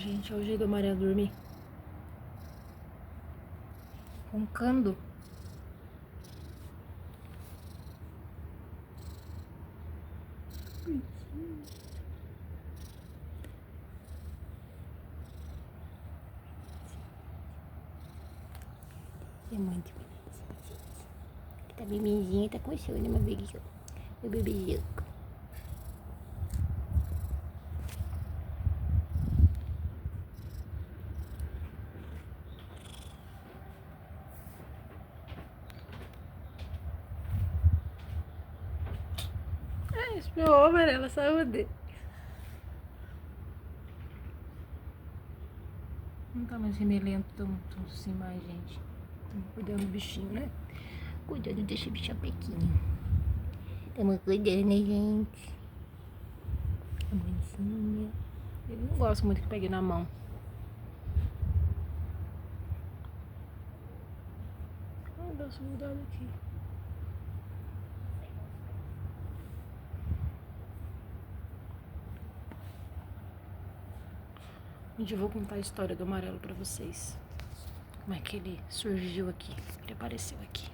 Gente, é o jeito do amarelo dormir. Roncando. É muito bonitinho. Tá bebezinho, tá com sono, meu bebezinho. Meu bebezinho. Ai, espirrou amarela, saúde. Não tá mais remelento tão assim mais, gente. Tamo cuidando do bichinho, né? Cuidando desse bichapequinho. Tamo cuidando, né, gente? A mãezinha. Ele não gosta muito que pegue na mão. Ai, dá uma mudada aqui. Gente, eu vou contar a história do amarelo pra vocês. Como é que ele surgiu aqui. Ele apareceu aqui.